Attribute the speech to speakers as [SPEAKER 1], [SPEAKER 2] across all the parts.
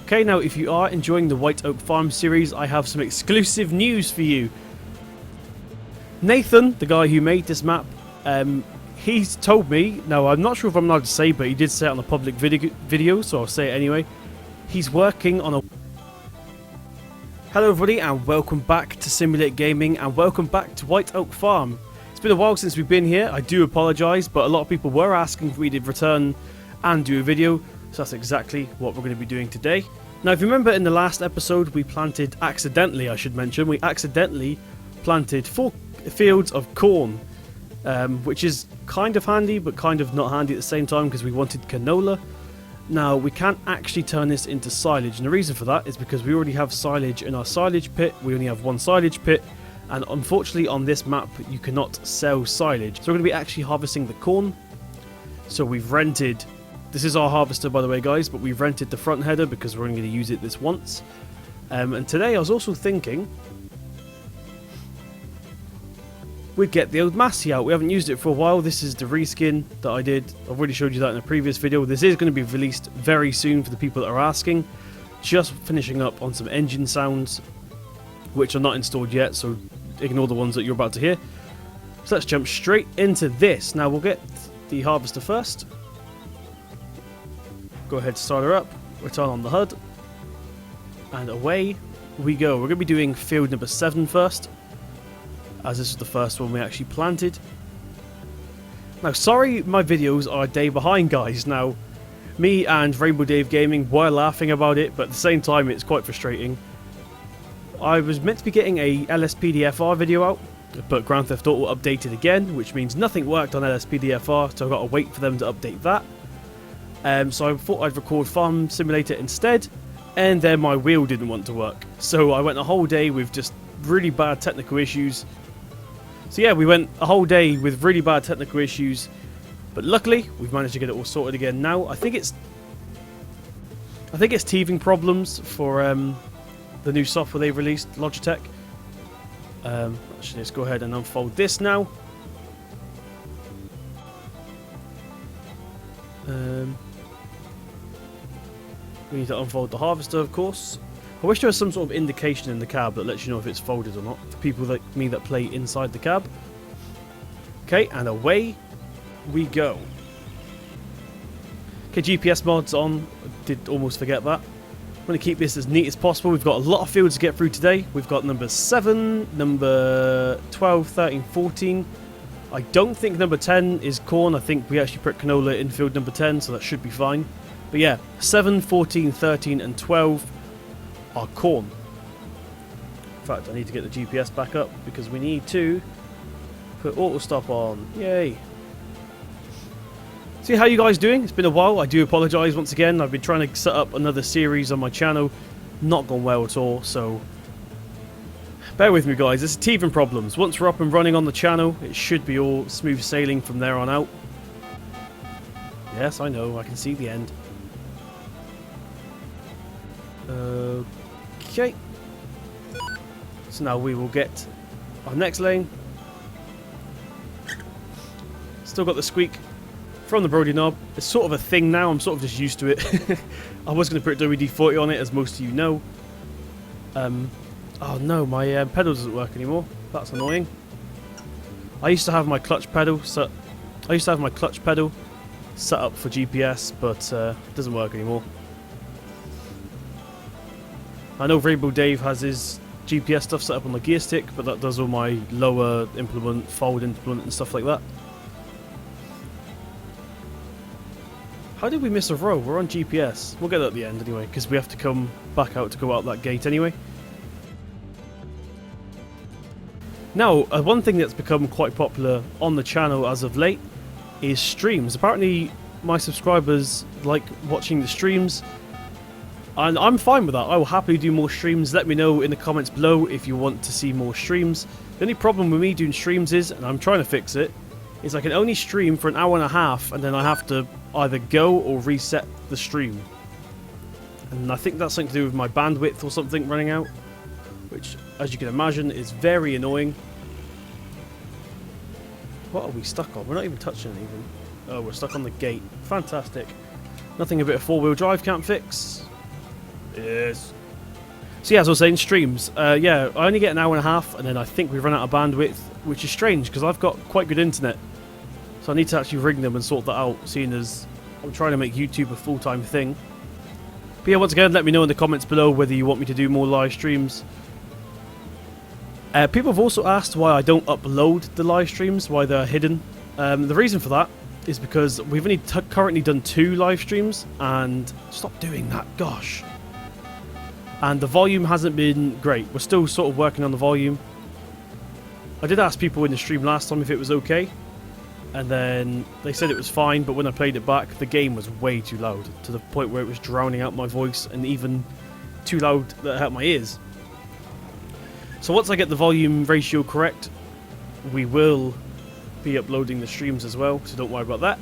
[SPEAKER 1] Okay, now if you are enjoying the White Oak Farm series, I have some exclusive news for you. Nathan, the guy who made this map, he's told me, now I'm not sure if I'm allowed to say, but he did say it on a public video, so I'll say it anyway. He's working on a... Hello everybody and welcome back to Simulate Gaming and welcome back to White Oak Farm. It's been a while since we've been here, I do apologise, but a lot of people were asking if we did return and do a video, so that's exactly what we're going to be doing today. Now if you remember in the last episode we planted, accidentally I should mention, we accidentally planted 4 fields of corn, which is kind of handy but kind of not handy at the same time because we wanted canola. Now we can't actually turn this into silage, and the reason for that is because we already have silage in our silage pit. We only have one silage pit, and unfortunately on this map you cannot sell silage, so we're going to be actually harvesting the corn. So we've rented, this is our harvester by the way guys, but we've rented the front header because we're only going to use it this once. And today I was also thinking we'd get the old Massey out. We haven't used it for a while. This is the reskin that I did. I've already showed you that in a previous video. This is going to be released very soon for the people that are asking. Just finishing up on some engine sounds, which are not installed yet, so ignore the ones that you're about to hear. So let's jump straight into this. Now we'll get the harvester first. Go ahead, start her up, return on the HUD, and away we go. We're going to be doing field number 7 first, as this is the first one we actually planted. Now, sorry my videos are a day behind, guys. Now, me and Rainbow Dave Gaming were laughing about it, but at the same time it's quite frustrating. I was meant to be getting a LSPDFR video out, but Grand Theft Auto updated again, which means nothing worked on LSPDFR, so I've got to wait for them to update that. So I thought I'd record Farm Simulator instead, and then my wheel didn't want to work. So I went a whole day with just really bad technical issues. So yeah, we went a whole day with really bad technical issues, but luckily we've managed to get it all sorted again now. I think it's teething problems for the new software they've released, Logitech. Actually, let's go ahead and unfold this now. We need to unfold the harvester, of course. I wish there was some sort of indication in the cab that lets you know if it's folded or not, for people like me that play inside the cab. Okay, and away we go. Okay, GPS mod's on. I did almost forget that. I'm going to keep this as neat as possible. We've got a lot of fields to get through today. We've got number 7, number 12, 13, 14. I don't think number 10 is corn. I think we actually put canola in field number 10, so that should be fine. But yeah, 7, 14, 13 and 12 are corn. In fact, I need to get the GPS back up because we need to put auto stop on. Yay. See how you guys doing? It's been a while. I do apologise once again. I've been trying to set up another series on my channel. Not gone well at all, so bear with me guys. There's teething problems. Once we're up and running on the channel, it should be all smooth sailing from there on out. Yes, I know. I can see the end. Okay. So now we will get our next lane. Still got the squeak from the Brody knob. It's sort of a thing now. I'm sort of just used to it. I was going to put WD-40 on it, as most of you know. Oh no, my pedal doesn't work anymore. That's annoying. I used to have my clutch pedal set. set up for GPS, but it doesn't work anymore. I know Rainbow Dave has his GPS stuff set up on the gear stick, but that does all my lower implement, forward implement and stuff like that. How did we miss a row? We're on GPS. We'll get that at the end anyway, because we have to come back out to go out that gate anyway. Now, one thing that's become quite popular on the channel as of late is streams. Apparently my subscribers like watching the streams, and I'm fine with that. I will happily do more streams. Let me know in the comments below if you want to see more streams. The only problem with me doing streams is, and I'm trying to fix it, is I can only stream for an hour and a half and then I have to either go or reset the stream. And I think that's something to do with my bandwidth or something running out, which, as you can imagine, is very annoying. What are we stuck on? We're not even touching it even. Oh, we're stuck on the gate. Fantastic. Nothing a bit of 4-wheel drive can't fix. Yes. So yeah, as I was saying, streams. Yeah, I only get an hour and a half, and then I think we run out of bandwidth, which is strange because I've got quite good internet. So I need to actually ring them and sort that out, seeing as I'm trying to make YouTube a full-time thing. But yeah, once again, let me know in the comments below whether you want me to do more live streams. People have also asked why I don't upload the live streams, why they're hidden. The reason for that is because we've only currently done 2 live streams, and stop doing that, gosh. And the volume hasn't been great. We're still sort of working on the volume. I did ask people in the stream last time if it was okay, and then they said it was fine, but when I played it back, the game was way too loud, to the point where it was drowning out my voice, and even too loud that it hurt my ears. So once I get the volume ratio correct, we will be uploading the streams as well, so don't worry about that.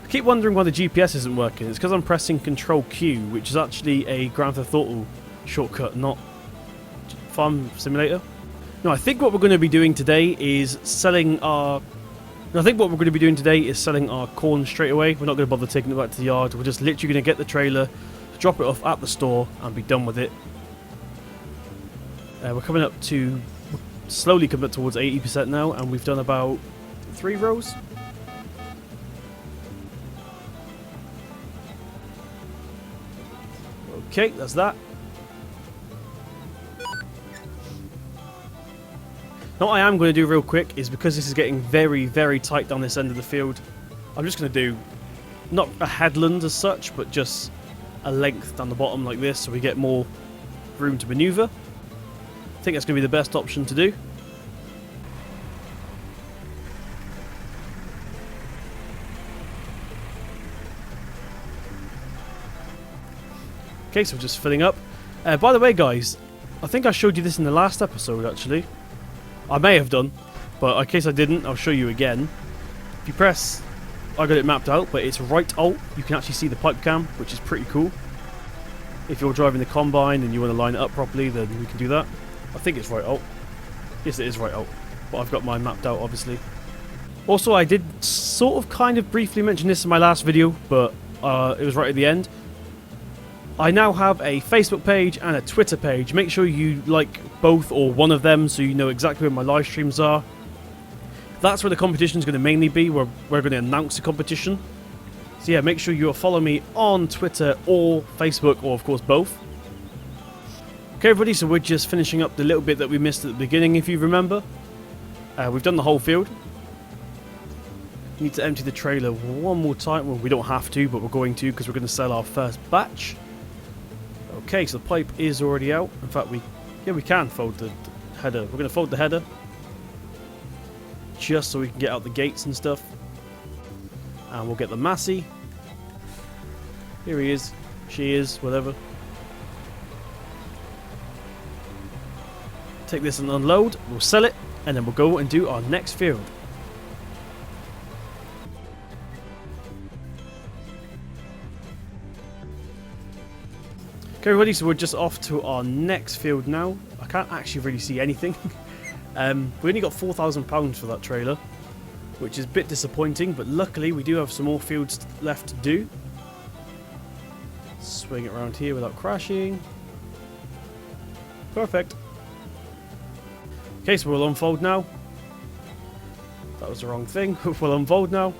[SPEAKER 1] I keep wondering why the GPS isn't working. It's because I'm pressing Control Q, which is actually a Grand Theft Auto shortcut, not Farm Simulator. No, I think what we're going to be doing today is selling our... I think what we're going to be doing today is selling our corn straight away. We're not going to bother taking it back to the yard. We're just literally going to get the trailer, drop it off at the store, and be done with it. We're coming up to... slowly coming up towards 80% now, and we've done about 3 rows. Okay, that's that. Now what I am going to do real quick is, because this is getting very, very tight down this end of the field, I'm just going to do, not a headland as such, but just a length down the bottom like this, so we get more room to maneuver. I think that's going to be the best option to do. Okay, so we're just filling up. By the way, guys, I think I showed you this in the last episode, actually. I may have done, but in case I didn't, I'll show you again. If you press... I got it mapped out, but it's right alt. You can actually see the pipe cam, which is pretty cool. If you're driving the combine and you want to line it up properly, then we can do that. I think it's right alt. Yes, it is right alt. But I've got mine mapped out, obviously. Also, I did sort of kind of briefly mention this in my last video, but it was right at the end. I now have a Facebook page and a Twitter page. Make sure you like both or one of them so you know exactly where my live streams are. That's where the competition is going to mainly be, where we're going to announce the competition. So yeah, make sure you follow me on Twitter or Facebook, or of course both. Okay everybody, so we're just finishing up the little bit that we missed at the beginning, if you remember. We've done the whole field. Need to empty the trailer one more time. Well, we don't have to, but we're going to, because we're going to sell our first batch. Okay, so the pipe is already out. In fact, we can fold the header. We're going to fold the header just so we can get out the gates and stuff. And we'll get the Massey. Here he is. She is, whatever. Take this and unload. We'll sell it, and then we'll go and do our next field. Okay everybody, so we're just off to our next field now. I can't actually really see anything. We only got £4,000 for that trailer, which is a bit disappointing, but luckily we do have some more fields left to do. Swing it around here without crashing. Perfect. Okay, so we'll unfold now. That was the wrong thing. We'll unfold now.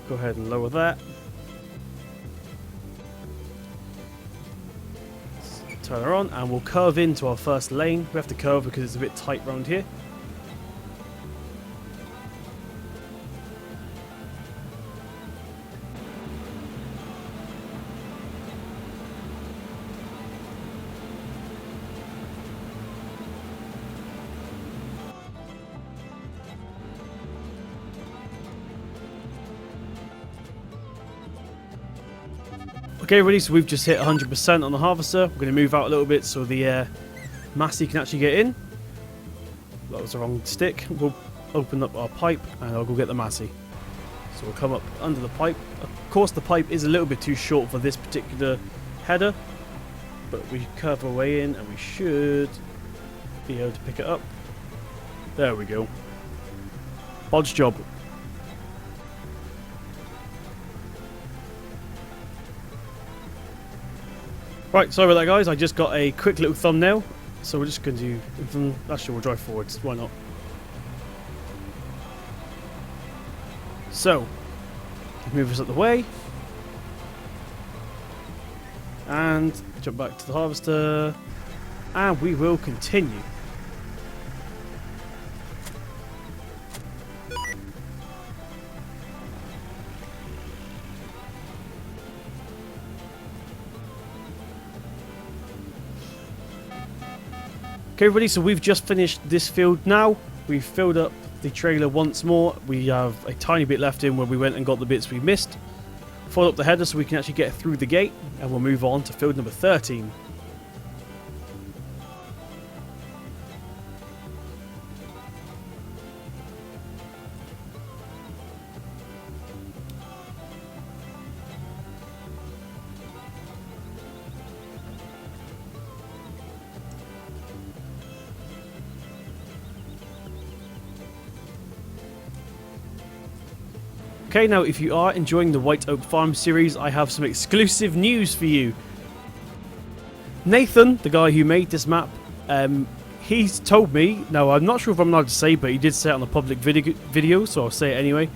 [SPEAKER 1] Go ahead and lower that. Turn her on, and we'll curve into our first lane. We have to curve because it's a bit tight around here. Okay everybody, so we've just hit 100% on the harvester. We're going to move out a little bit so the Massey can actually get in. That was the wrong stick. We'll open up our pipe and I'll go get the Massey. So we'll come up under the pipe. Of course the pipe is a little bit too short for this particular header, but we curve our way in and we should be able to pick it up. There we go. Bodge job. Right, sorry about that, guys. I just got a quick little thumbnail. So we're just going to do... Actually, we'll drive forwards. Why not? So, move us out the way. And jump back to the harvester. And we will continue. Okay, everybody, so we've just finished this field now. We've filled up the trailer once more. We have a tiny bit left in where we went and got the bits we missed. Fold up the header so we can actually get through the gate, and we'll move on to field number 13. Okay, now if you are enjoying the White Oak Farm series, I have some exclusive news for you. Nathan, the guy who made this map, he's told me, now I'm not sure if I'm allowed to say, but he did say it on a public video, so I'll say it anyway.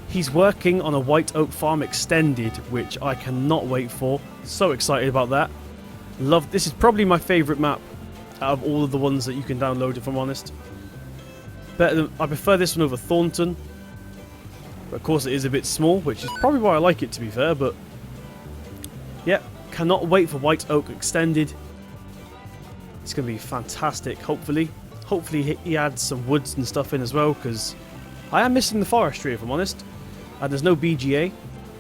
[SPEAKER 1] He's working on a White Oak Farm Extended, which I cannot wait for. So excited about that. This is probably my favourite map out of all of the ones that you can download, if I'm honest. I prefer this one over Thornton. But of course it is a bit small, which is probably why I like it, to be fair, but... yeah, cannot wait for White Oak Extended. It's going to be fantastic, hopefully. Hopefully he adds some woods and stuff in as well, because I am missing the forestry, if I'm honest. And there's no BGA,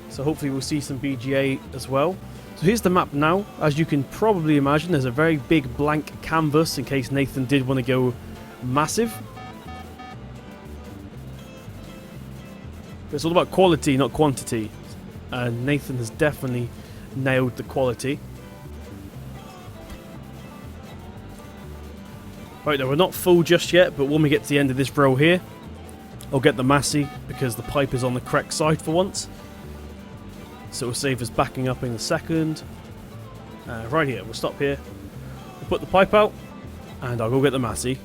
[SPEAKER 1] so hopefully we'll see some BGA as well. So here's the map now. As you can probably imagine, there's a very big blank canvas in case Nathan did want to go massive. It's all about quality, not quantity. And Nathan has definitely nailed the quality. Right, now we're not full just yet, but when we get to the end of this row here, I'll get the Massey because the pipe is on the correct side for once. So it will save us backing up in a second. Right here, we'll stop here. We'll put the pipe out, and I'll go get the Massey.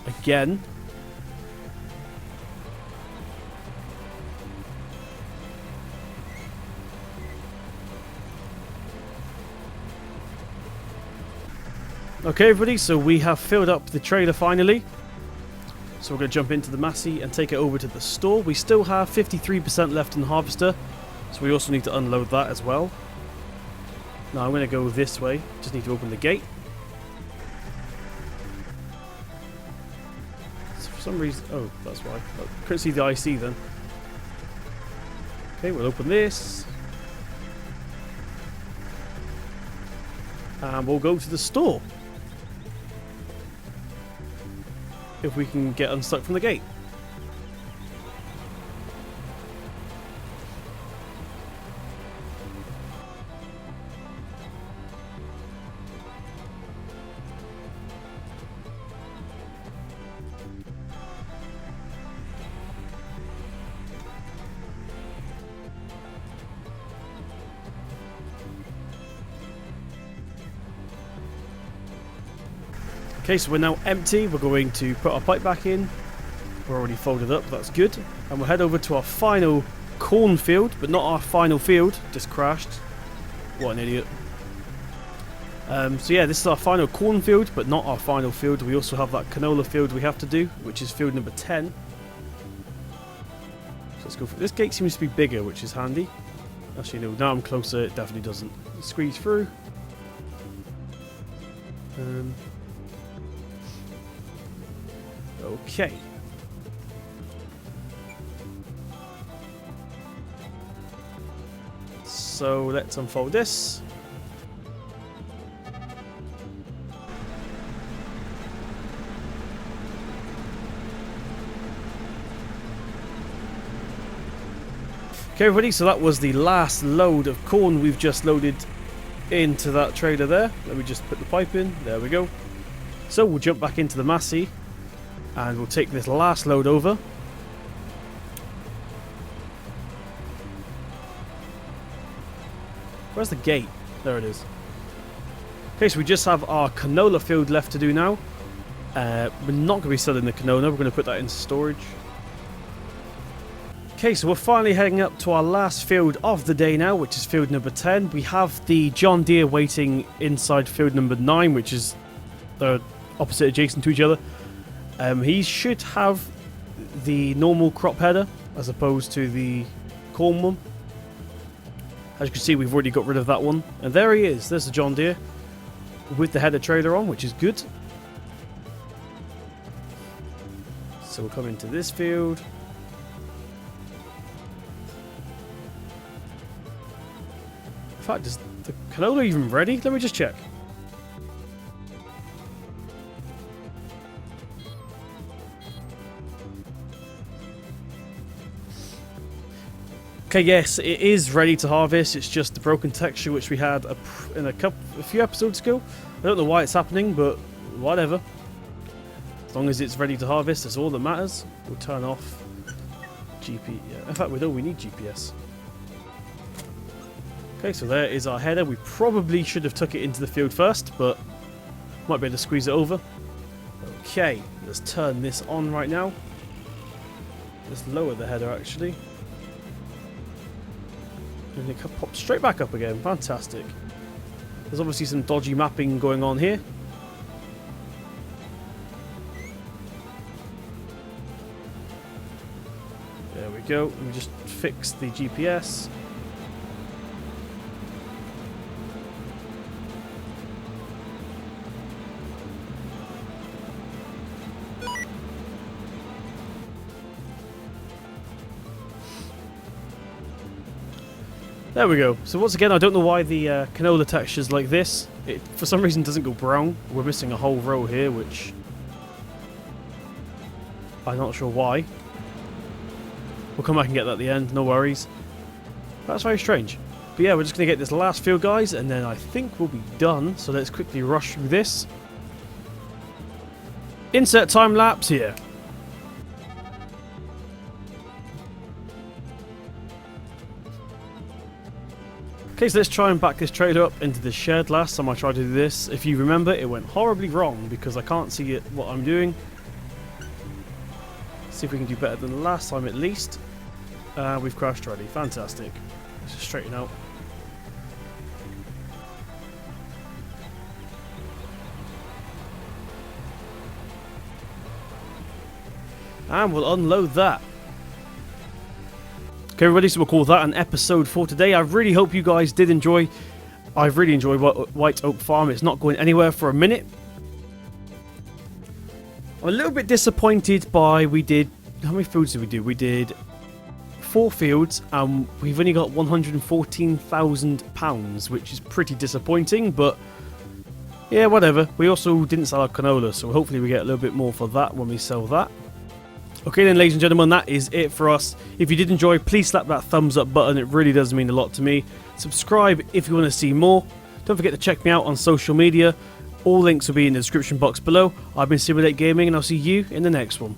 [SPEAKER 1] Again. Okay, everybody, so we have filled up the trailer finally. So we're going to jump into the Massey and take it over to the store. We still have 53% left in the harvester, so we also need to unload that as well. Now I'm going to go this way, just need to open the gate. So for some reason, oh, that's why. I couldn't see the IC then. Okay, we'll open this. And we'll go to the store. If we can get unstuck from the gate. Okay, so we're now empty. We're going to put our pipe back in. We're already folded up, that's good. And we'll head over to our final cornfield, but not our final field. Just crashed. What an idiot. So yeah, this is our final cornfield, but not our final field. We also have that canola field we have to do, which is field number 10. So let's go for this. Gate seems to be bigger, which is handy. Actually, no, now I'm closer, it definitely doesn't. Squeeze through. Okay. So let's unfold this. Okay, everybody, so that was the last load of corn we've just loaded into that trailer there. Let me just put the pipe in. There we go. So we'll jump back into the Massey and we'll take this last load over. Where's the gate? There it is. Okay, so we just have our canola field left to do now. We're not going to be selling the canola. We're going to put that into storage. Okay, so we're finally heading up to our last field of the day now, which is field number 10. We have the John Deere waiting inside field number 9, which is opposite adjacent to each other. He should have the normal crop header as opposed to the corn one. As you can see, we've already got rid of that one. And there he is. There's the John Deere with the header trailer on, which is good. So we'll come into this field. In fact, is the canola even ready? Let me just check. Okay, yes, it is ready to harvest. It's just the broken texture which we had a few episodes ago. I don't know why it's happening, but whatever. As long as it's ready to harvest, that's all that matters. We'll turn off GPS. Yeah, in fact, we need GPS. Okay, so there is our header. We probably should have took it into the field first, but might be able to squeeze it over. Okay, let's turn this on right now. Let's lower the header actually. And it pops straight back up again. Fantastic. There's obviously some dodgy mapping going on here. There we go. Let me just fix the GPS. There we go. So once again, I don't know why the canola texture is like this. It, for some reason, doesn't go brown. We're missing a whole row here, which I'm not sure why. We'll come back and get that at the end, no worries. That's very strange. But yeah, we're just going to get this last field, guys, and then I think we'll be done. So let's quickly rush through this. Insert time lapse here. Okay, so let's try and back this trailer up into the shed. Last time I tried to do this, if you remember, it went horribly wrong because I can't see what I'm doing. See if we can do better than last time at least. We've crashed already. Fantastic. Let's just straighten out. And we'll unload that. Okay, everybody, so we'll call that an episode for today. I really hope you guys did enjoy. I've really enjoyed White Oak Farm. It's not going anywhere for a minute. I'm a little bit disappointed by how many fields did we do? We did 4 fields and we've only got £114,000, which is pretty disappointing, but yeah, whatever. We also didn't sell our canola, so hopefully we get a little bit more for that when we sell that. Okay then, ladies and gentlemen, that is it for us. If you did enjoy, please slap that thumbs up button. It really does mean a lot to me. Subscribe if you want to see more. Don't forget to check me out on social media. All links will be in the description box below. I've been Simulate Gaming, and I'll see you in the next one.